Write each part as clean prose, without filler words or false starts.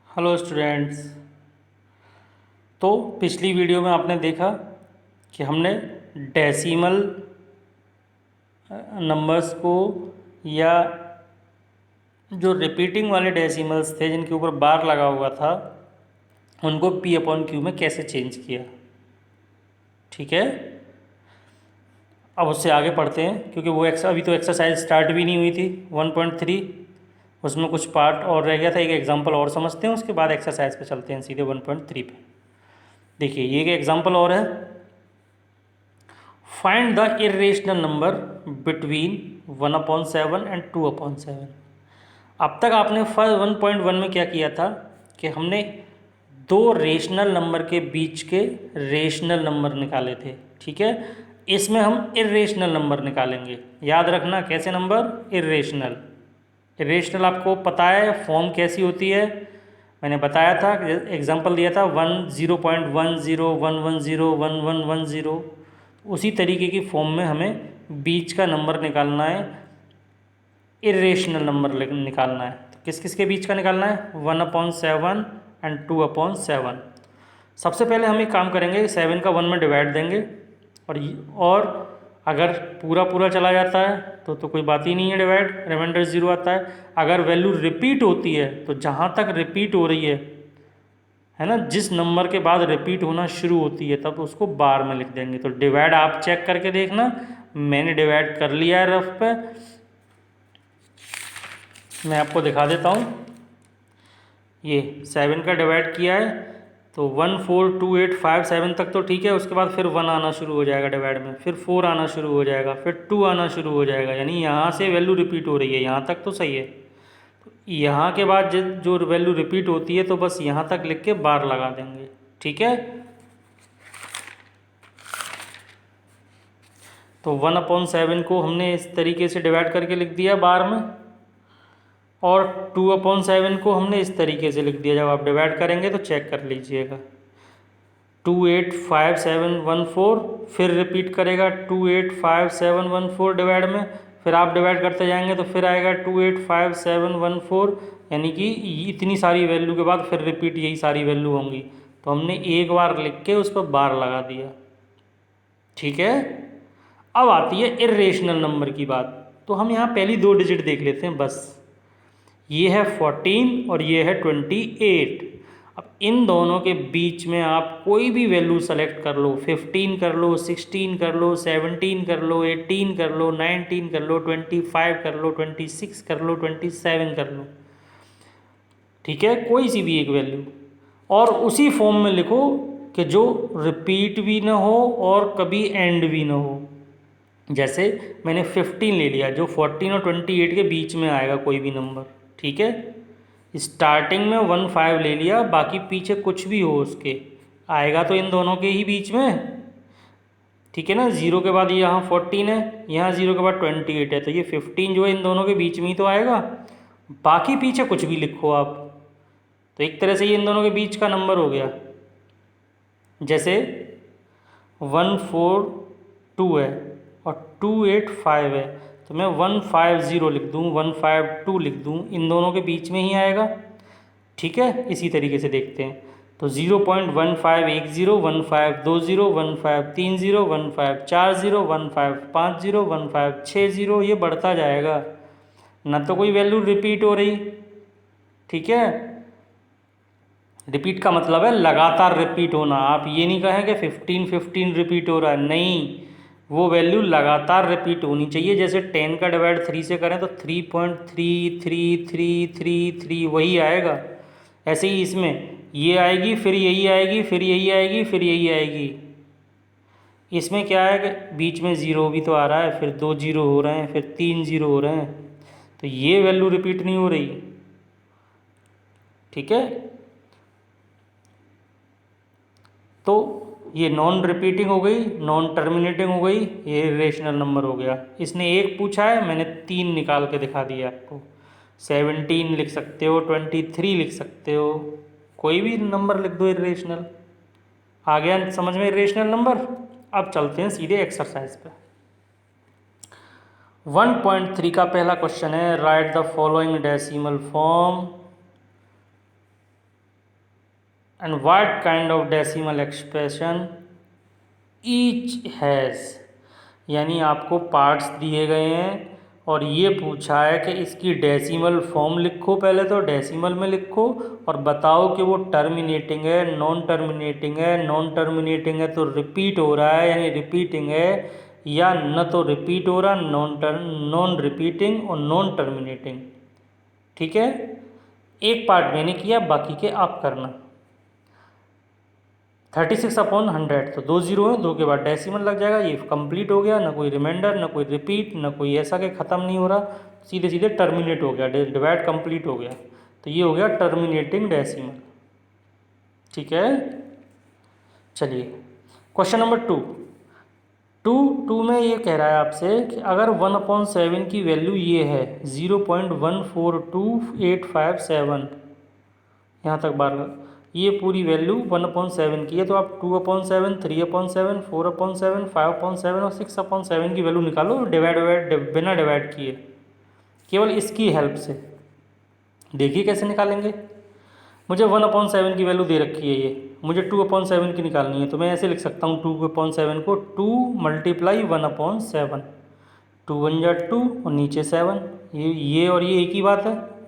Hello students. तो पिछली video में आपने देखा कि हमने डेसिमल नंबर्स को या जो रिपीटिंग वाले डेसिमल्स थे जिनके ऊपर बार लगा हुआ था उनको पी अपॉन क्यू में कैसे चेंज किया। ठीक है, अब उससे आगे पढ़ते हैं क्योंकि वो अभी तो एक्सरसाइज स्टार्ट भी नहीं हुई थी 1.3, उसमें कुछ पार्ट और रह गया था। एक एग्जांपल और समझते हैं, उसके बाद एक्सरसाइज पे चलते हैं सीधे 1.3 पे। देखिए ये एक एग्जांपल और है। Find the irrational number between 1/7 and 2/7। अब तक आपने 1.1 में क्या किया था कि हमने दो रेशनल नंबर के बीच के रेशनल नंबर निकाले थे। ठीक है, इसमें हम इरेशनल नंबर निकालेंगे। याद रखना कैसे नंबर, इरेशनल। इरेशनल आपको पता है फॉर्म कैसी होती है, मैंने बताया था, एग्जांपल दिया था 10.10 उसी तरीके की फॉर्म में हमें बीच का नंबर निकालना है, इरेशनल नंबर निकालना है। तो किस किस के बीच का निकालना है, 1/7 एंड 2/7। सबसे पहले हम एक काम करेंगे, 7 का 1 में डिवाइड देंगे और अगर पूरा पूरा चला जाता है तो कोई बात ही नहीं है, डिवाइड रिमाइंडर 0 आता है। अगर वैल्यू रिपीट होती है तो जहाँ तक रिपीट हो रही है ना, जिस नंबर के बाद रिपीट होना शुरू होती है तब उसको बार में लिख देंगे। तो डिवाइड आप चेक करके देखना, मैंने डिवाइड कर लिया है रफ पे, मैं आपको दिखा देता हूँ। ये 7 का डिवाइड किया है तो 1 4 2 8 5 7 तक तो ठीक है, उसके बाद फिर 1 आना शुरू हो जाएगा डिवाइड में, फिर 4 आना शुरू हो जाएगा, फिर 2 आना शुरू हो जाएगा, यानी यहाँ से वैल्यू रिपीट हो रही है, यहाँ तक तो सही है। तो यहाँ के बाद जो वैल्यू रिपीट होती है तो बस यहाँ तक लिख के बार लगा देंगे। ठीक है, तो 1/7 को हमने इस तरीके से डिवाइड करके लिख दिया बार में, और 2/7 को हमने इस तरीके से लिख दिया। जब आप डिवाइड करेंगे तो चेक कर लीजिएगा, 2 8 5 7 1 4, फिर रिपीट करेगा 2 8 5 7 1 4 डिवाइड में, फिर आप डिवाइड करते जाएंगे तो फिर आएगा 2 8 5 7 1 4, यानी कि इतनी सारी वैल्यू के बाद फिर रिपीट यही सारी वैल्यू होंगी। तो हमने एक बार लिख के उस पर बार लगा दिया। ठीक है, अब आती है इरेशनल नंबर की बात। तो हम यहाँ पहली दो डिजिट देख लेते हैं बस। ये है 14 और ये है 28। अब इन दोनों के बीच में आप कोई भी वैल्यू सेलेक्ट कर लो, 15 कर लो, 16 कर लो, 17 कर लो, 18 कर लो, 19 कर लो, 25 कर लो, 26 कर लो, 27 कर लो। ठीक है, कोई सी भी एक वैल्यू, और उसी फॉर्म में लिखो कि जो रिपीट भी ना हो और कभी एंड भी ना हो। जैसे मैंने 15 ले लिया, जो 14 और 28 के बीच में आएगा कोई भी नंबर। ठीक है, स्टार्टिंग में 15 ले लिया, बाकी पीछे कुछ भी हो उसके आएगा तो इन दोनों के ही बीच में। ठीक है ना, 0 के बाद यहाँ 14 है, यहाँ 0 के बाद 28 है, तो ये 15 जो है इन दोनों के बीच में ही तो आएगा, बाकी पीछे कुछ भी लिखो आप। तो एक तरह से ये इन दोनों के बीच का नंबर हो गया। जैसे 142 है और 285 है, तो मैं 150 लिख दूँ, 152 लिख दूँ, इन दोनों के बीच में ही आएगा। ठीक है, इसी तरीके से देखते हैं। तो 0.15 10 15 20 15 30 15 40 15 50 15 60, ये बढ़ता जाएगा, ना तो कोई वैल्यू रिपीट हो रही। ठीक है, रिपीट का मतलब है लगातार रिपीट होना। आप ये नहीं कहें कि 15 रिपीट हो रहा है, नहीं, वो वैल्यू लगातार रिपीट होनी चाहिए। जैसे 10 का डिवाइड 3 से करें तो 3.333333 वही आएगा। ऐसे ही इसमें ये आएगी, फिर यही आएगी, फिर यही आएगी, फिर यही आएगी। इसमें क्या है कि बीच में ज़ीरो भी तो आ रहा है, फिर 2 0 हो रहे हैं, फिर 3 0 हो रहे हैं, तो ये वैल्यू रिपीट नहीं हो रही। ठीक है, तो ये नॉन रिपीटिंग हो गई, नॉन टर्मिनेटिंग हो गई, ये रेशनल नंबर हो गया। इसने एक पूछा है, मैंने 3 निकाल के दिखा दिया आपको। 17 लिख सकते हो, 23 लिख सकते हो, कोई भी नंबर लिख दो इरेशनल। आ गया समझ में इरेशनल नंबर। अब चलते हैं सीधे एक्सरसाइज पे। 1.3 का पहला क्वेश्चन है, right the following decimal form and what kind of decimal expression each has, यानी आपको पार्ट्स दिए गए हैं और ये पूछा है कि इसकी डेसिमल फॉर्म लिखो, पहले तो डेसिमल में लिखो और बताओ कि वो टर्मिनेटिंग है, नॉन टर्मिनेटिंग है, नॉन टर्मिनेटिंग है तो रिपीट हो रहा है यानी रिपीटिंग है, या न तो रिपीट हो रहा, नॉन रिपीटिंग और नॉन टर्मिनेटिंग। ठीक है, एक पार्ट मैंने किया, बाकी के आप करना। 36/100 तो 2 जीरो है, 2 के बाद डेसिमल लग जाएगा, ये कंप्लीट हो गया, ना कोई रिमाइंडर ना कोई रिपीट ना कोई ऐसा कि ख़त्म नहीं हो रहा, सीधे सीधे टर्मिनेट हो गया, डिवाइड कंप्लीट हो गया, तो ये हो गया टर्मिनेटिंग डेसिमल। ठीक है, चलिए क्वेश्चन नंबर 2 में ये कह रहा है आपसे कि अगर 1/7 की वैल्यू ये है 0.142857, यहाँ तक बार ये पूरी वैल्यू 1/7 की है, तो आप 2/7, 3/7, 4/7, 5/7 और 6/7 की वैल्यू निकालो बिना डिवाइड किए, केवल इसकी हेल्प से। देखिए कैसे निकालेंगे। मुझे 1/7 की वैल्यू दे रखी है, ये मुझे 2/7 की निकालनी है, तो मैं ऐसे लिख सकता हूँ 2/7 को 2 × 1/7, 2 1 जा 2 और नीचे 7, ये और ये एक ही बात है।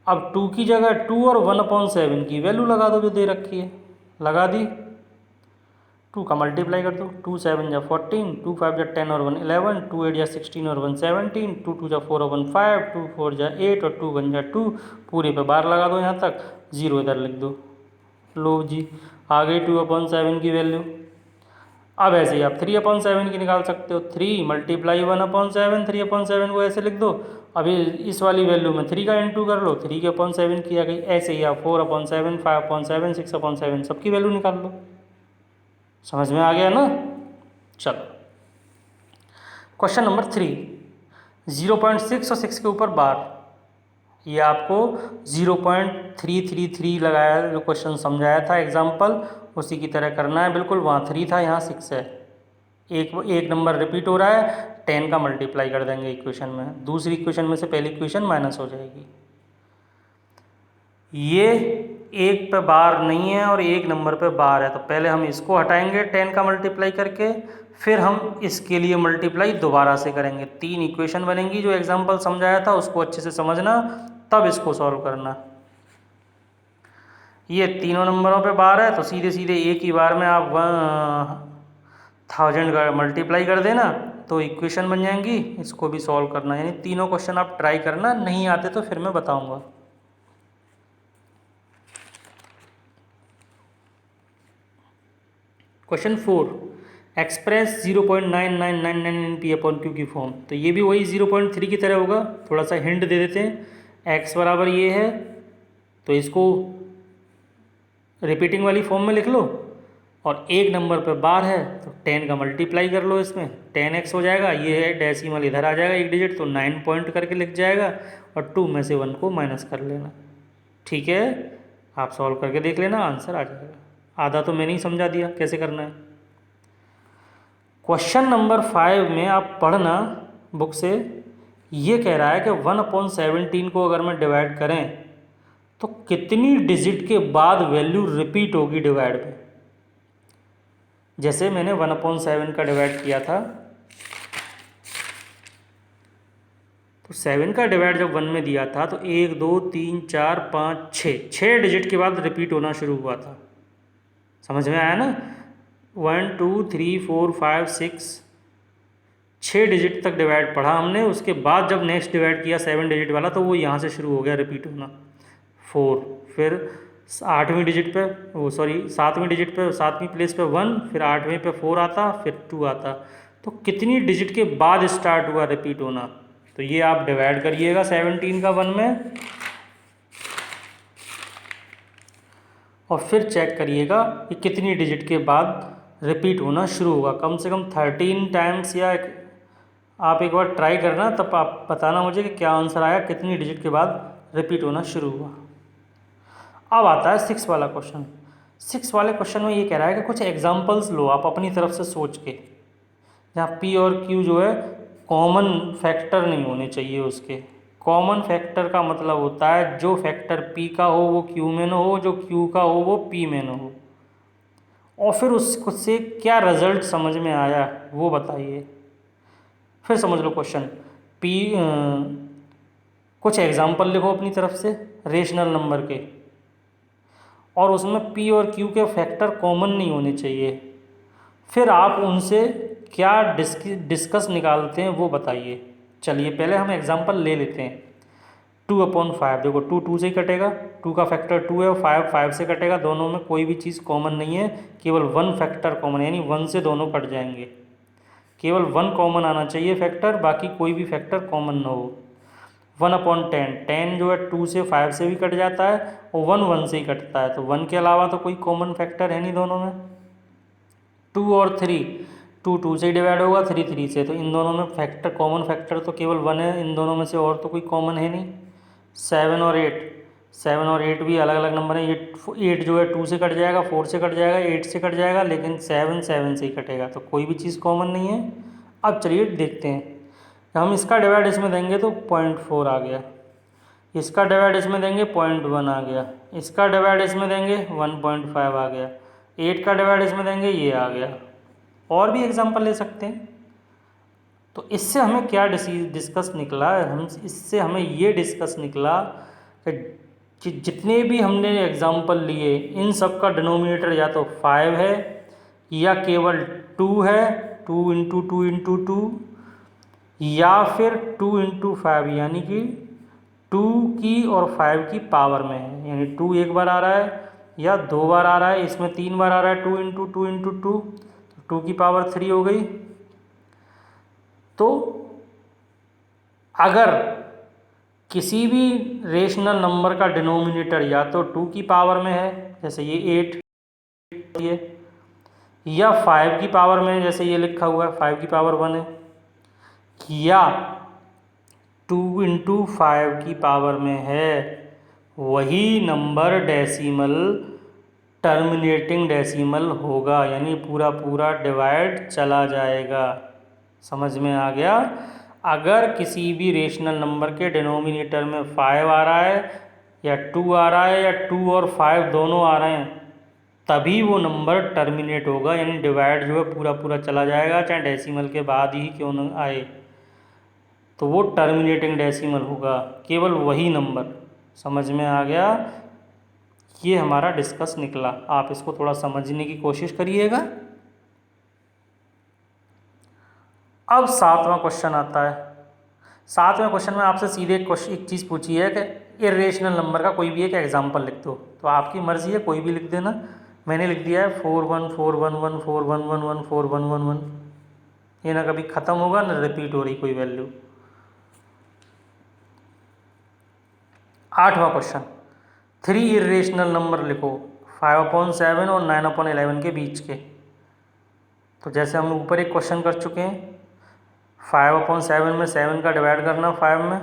अब 2 की जगह 2 और 1/7 की वैल्यू लगा दो जो दे रखी है, लगा दी, 2 का मल्टीप्लाई कर दो, 2 7 जा 14, 2 5 जा 10 और 1 11, 2 8 जा 16 और 1 17, 2 2 जा 4 और 1 5, 2 4 जा 8 और 2 1 जा 2, पूरे पे बार लगा दो, यहाँ तक 0 इधर लिख दो। लो जी, आ गई 2/7 की वैल्यू। अब ऐसे ही आप 3/7 की निकाल सकते हो, 3 × 1/7, 3/7 को ऐसे लिख दो, अभी इस वाली वैल्यू में 3 का इंटू कर लो, 3/7 की आ गई। ऐसे ही आप 4/7, 5/7, 6/7 सबकी वैल्यू निकाल लो। समझ में आ गया ना। चलो क्वेश्चन नंबर 3, 0.6 और 6 के ऊपर बार, ये आपको 0.333 लगाया, जो क्वेश्चन समझाया था एग्जाम्पल उसी की तरह करना है बिल्कुल। वहाँ 3 था, यहाँ 6 है, एक नंबर रिपीट हो रहा है, 10 का मल्टीप्लाई कर देंगे इक्वेशन में, दूसरी इक्वेशन में से पहली इक्वेशन माइनस हो जाएगी। ये एक पे बार नहीं है और एक नंबर पे बार है, तो पहले हम इसको हटाएंगे 10 का मल्टीप्लाई करके, फिर हम इसके लिए मल्टीप्लाई दोबारा से करेंगे। 3 इक्वेशन बनेंगी, जो एग्जाम्पल समझाया था उसको अच्छे से समझना, तब इसको सॉल्व करना। ये तीनों नंबरों पे बार है, तो सीधे सीधे एक ही बार में आप 1000 का मल्टीप्लाई कर देना, तो इक्वेशन बन जाएंगी। इसको भी सॉल्व करना, यानी तीनों क्वेश्चन आप ट्राई करना, नहीं आते तो फिर मैं बताऊंगा। क्वेश्चन 4, एक्सप्रेस 0.9999 इन P/Q की फॉर्म, तो ये भी वही 0.3 की तरह होगा, थोड़ा सा हिंट दे देते हैं। x बराबर ये है, तो इसको रिपीटिंग वाली फॉर्म में लिख लो, और एक नंबर पर बार है तो 10 का मल्टीप्लाई कर लो, इसमें 10x हो जाएगा, ये है डेसिमल इधर आ जाएगा एक डिजिट, तो 9 पॉइंट करके लिख जाएगा, और 2 में से 1 को माइनस कर लेना। ठीक है, आप सॉल्व करके देख लेना, आंसर आ जाएगा। आधा तो मैंने ही समझा दिया कैसे करना है। क्वेश्चन नंबर 5 में आप पढ़ना बुक से, ये कह रहा है कि 1/17 को अगर मैं डिवाइड करें तो कितनी डिजिट के बाद वैल्यू रिपीट होगी डिवाइड में। जैसे मैंने 1/7 का डिवाइड किया था, तो 7 का डिवाइड जब 1 में दिया था तो 1 2 3 4 5 6 डिजिट के बाद रिपीट होना शुरू हुआ था। समझ में आया ना। 1 2 3 4 5 6 डिजिट तक डिवाइड पढ़ा हमने, उसके बाद जब नेक्स्ट डिवाइड किया 7 डिजिट वाला, तो वो यहाँ से शुरू हो गया रिपीट होना 4, फिर 8वीं डिजिट पे, वो सॉरी 7वीं डिजिट पे, 7वीं प्लेस पे 1, फिर 8वें पे 4 आता, फिर 2 आता। तो कितनी डिजिट के बाद स्टार्ट हुआ रिपीट होना, तो ये आप डिवाइड करिएगा 17 का 1 में, और फिर चेक करिएगा कि कितनी डिजिट के बाद रिपीट होना शुरू होगा। कम से कम 13 टाइम्स, या आप एक बार ट्राई करना, तब आप बताना मुझे कि क्या आंसर आया, कितनी डिजिट के बाद रिपीट होना शुरू हुआ। अब आता है 6 वाला क्वेश्चन। 6 वाले क्वेश्चन में ये कह रहा है कि कुछ एग्जांपल्स लो आप अपनी तरफ से सोच के, जहाँ P और Q जो है कॉमन फैक्टर नहीं होने चाहिए उसके, कॉमन फैक्टर का मतलब होता है जो फैक्टर p का हो वो q में न हो, जो q का हो वो p में न हो। और फिर उससे क्या रिजल्ट समझ में आया वो बताइए। फिर समझ लो क्वेश्चन। p कुछ एग्जाम्पल लिखो अपनी तरफ से रेशनल नंबर के, और उसमें p और q के फैक्टर कॉमन नहीं होने चाहिए। फिर आप उनसे क्या डिस्कस निकालते हैं वो बताइए। चलिए पहले हम एग्जांपल ले लेते हैं। 2/5, देखो 2 2 से ही कटेगा, 2 का फैक्टर 2 है, और 5 5 से कटेगा। दोनों में कोई भी चीज़ कॉमन नहीं है, केवल 1 फैक्टर कॉमन, यानी 1 से दोनों कट जाएंगे। केवल 1 कॉमन आना चाहिए फैक्टर, बाकी कोई भी फैक्टर कॉमन ना हो। 1/10, 10 जो है 2 से 5 से भी कट जाता है, और 1 1 से ही कटता है, तो 1 के अलावा तो कोई कॉमन फैक्टर है नहीं दोनों में। 2 और 3, 2 2 से ही डिवाइड होगा, 3 3 से, तो इन दोनों में फैक्टर कॉमन फैक्टर तो केवल 1 है, इन दोनों में से और तो कोई कॉमन है नहीं। 7 और 8, 7 और 8 भी अलग अलग नंबर है। ये 8 जो है 2 से कट जाएगा, 4 से कट जाएगा, 8 से कट जाएगा, लेकिन 7 7 से ही कटेगा, तो कोई भी चीज़ कॉमन नहीं है। अब चलिए देखते हैं। हम इसका डिवाइड इसमें देंगे तो 0.4 आ गया, इसका डिवाइड इसमें देंगे 0.1 आ गया, इसका डिवाइड इसमें देंगे 1.5 आ गया, 8 का डिवाइड इसमें देंगे ये आ गया। और भी एग्जांपल ले सकते हैं। तो इससे हमें क्या डिस्कस निकला, हम इससे हमें ये डिस्कस निकला कि जितने भी हमने एग्जांपल लिए इन सब का डिनोमिनेटर या तो 5 है या केवल 2 है, 2 इंटू 2 इंटू 2, या फिर 2 इंटू 5, यानी कि 2 की और 5 की पावर में है, यानी 2 एक बार आ रहा है या 2 बार आ रहा है, इसमें 3 बार आ रहा है 2 इंटू 2 इंटू 2, 2 की पावर 3 हो गई। तो अगर किसी भी रेशनल नंबर का डिनोमिनेटर या तो 2 की पावर में है, जैसे ये 8 ये, या 5 की पावर में है, जैसे ये लिखा हुआ है 5 की पावर 1 है, या 2 इंटू 5 की पावर में है, वही नंबर डेसिमल टर्मिनेटिंग डेसिमल होगा, यानी पूरा पूरा डिवाइड चला जाएगा। समझ में आ गया। अगर किसी भी रेशनल नंबर के डिनोमिनेटर में 5 आ रहा है या 2 आ रहा है, या 2 और 5 दोनों आ रहे हैं, तभी वो नंबर टर्मिनेट होगा, यानी डिवाइड जो है पूरा पूरा चला जाएगा, चाहे डेसिमल के बाद ही क्यों न आए, तो वो टर्मिनेटिंग डेसिमल होगा, केवल वही नंबर। समझ में आ गया। ये हमारा डिस्कस निकला, आप इसको थोड़ा समझने की कोशिश करिएगा। अब 7वां क्वेश्चन आता है। 7वें क्वेश्चन में आपसे सीधे एक चीज़ पूछी है कि इरेशनल नंबर का कोई भी एक एग्जाम्पल लिख दो। तो आपकी मर्ज़ी है, कोई भी लिख देना। मैंने लिख दिया है 4 1 4 1 1 4 1 1 1 4 1 1 1। ये ना कभी ख़त्म होगा ना रिपीट हो रही कोई वैल्यू। 8वां क्वेश्चन, 3 इरेशनल नंबर लिखो 5/7 और 9/11 के बीच के। तो जैसे हम ऊपर एक क्वेश्चन कर चुके हैं, 5/7 में 7 का डिवाइड करना, 5 में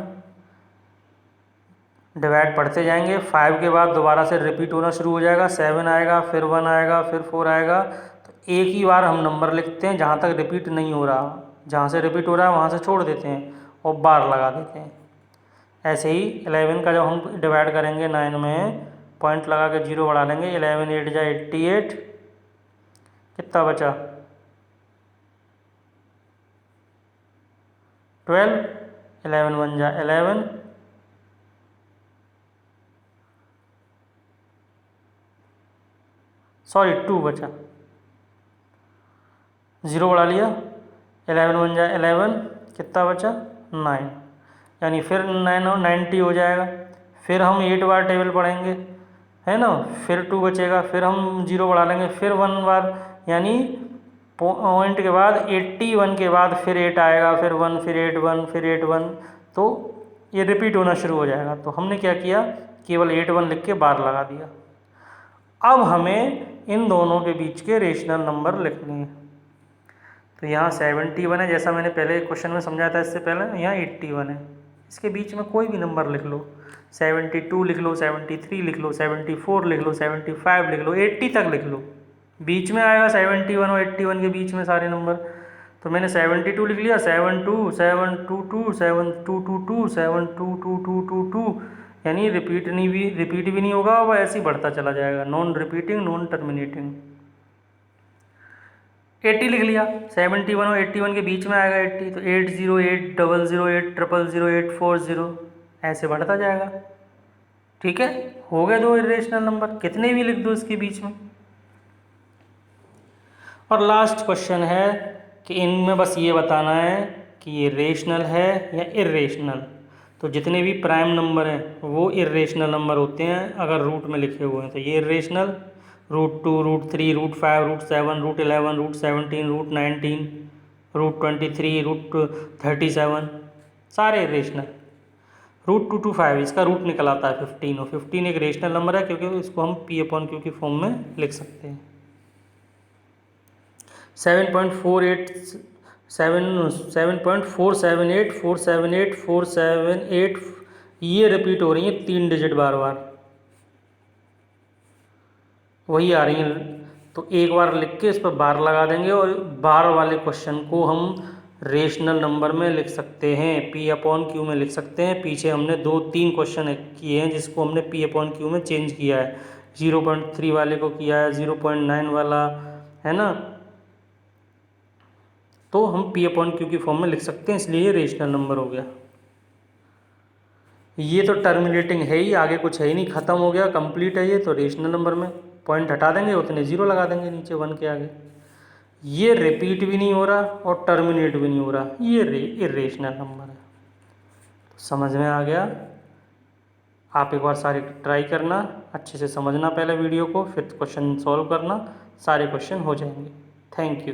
डिवाइड पढ़ते जाएंगे, 5 के बाद दोबारा से रिपीट होना शुरू हो जाएगा, 7 आएगा, फिर 1 आएगा, फिर 4 आएगा। तो एक ही बार हम नंबर लिखते हैं, जहाँ तक रिपीट नहीं हो रहा, जहाँ से रिपीट हो रहा है वहाँ से छोड़ देते हैं और बार लगा देते हैं। ऐसे ही 11 का जब हम डिवाइड करेंगे 9 में, पॉइंट लगा के 0 बढ़ा लेंगे, 11 8 जा 88, कितना बचा 12, 11 1 जा 11, सॉरी 2 बचा, 0 बढ़ा लिया, 11 1 जा 11, कितना बचा 9, यानी फिर 9 90 हो जाएगा। फिर हम 8 बार टेबल पढ़ेंगे, है ना, फिर 2 बचेगा, फिर हम 0 बढ़ा लेंगे, फिर 1 बार, यानी पॉइंट के बाद 81 के बाद फिर 8 आएगा, फिर 1, फिर 8 1, फिर 8 1, तो ये रिपीट होना शुरू हो जाएगा। तो हमने क्या किया, केवल 8 1 लिख के बार लगा दिया। अब हमें इन दोनों के बीच के रेशनल नंबर लिखने हैं। तो यहाँ 71 है, जैसा मैंने पहले क्वेश्चन में समझाया था इससे पहले, यहाँ 81 है। इसके बीच में कोई भी नंबर लिख लो, 72 लिख लो, 73 लिख लो, 74 लिख लो, 75 लिख लो, 80 तक लिख लो, बीच में आएगा 71 और 81 के बीच में सारे नंबर। तो मैंने 72 लिख लिया, 72 यानी रिपीट भी नहीं होगा, वह ऐसे ही बढ़ता चला जाएगा, नॉन रिपीटिंग नॉन टर्मिनेटिंग। 80 लिख लिया, 71 और 81 के बीच में आएगा 80, तो 80, 800, 000, 800, ऐसे बढ़ता जाएगा। ठीक है, हो गए दो इरेशनल नंबर, कितने भी लिख दो इसके बीच में। और लास्ट क्वेश्चन है कि इनमें बस ये बताना है कि ये रेशनल है या इरेशनल। तो जितने भी प्राइम नंबर हैं वो इरेशनल नंबर होते हैं अगर रूट में लिखे हुए हैं, तो ये इरेशनल, √2, √3, √5, √7, √11, √17, √19, √23, √37 सारे इरेशनल। √2 to 5 इसका रूट निकल आता है 15, और 15 एक रेशनल नंबर है क्योंकि इसको हम P/Q की फॉर्म में लिख सकते हैं। 7.478 ये रिपीट हो रही है 3 डिजिट बार बार वही आ रही हैं। तो एक बार लिख के इस पर बार लगा देंगे और बार वाले क्वेश्चन को हम रेशनल नंबर में लिख सकते हैं, P/Q में लिख सकते हैं। पीछे हमने 2-3 क्वेश्चन किए हैं जिसको हमने P/Q में चेंज किया है, 0.3 वाले को किया है, 0.9 वाला है ना, तो हम P/Q की फॉर्म में लिख सकते हैं, इसलिए ये रेशनल नंबर हो गया। ये तो टर्मिनेटिंग है ही, आगे कुछ है ही नहीं, खत्म हो गया, कंप्लीट है ये, तो रेशनल नंबर में पॉइंट हटा देंगे, उतने जीरो लगा देंगे नीचे 1 के आगे। ये रिपीट भी नहीं हो रहा और टर्मिनेट भी नहीं हो रहा, ये इरेशनल नंबर है। समझ में आ गया? आप एक बार सारे ट्राई करना, अच्छे से समझना पहले वीडियो को, फिर क्वेश्चन सॉल्व करना, सारे क्वेश्चन हो जाएंगे। Thank you.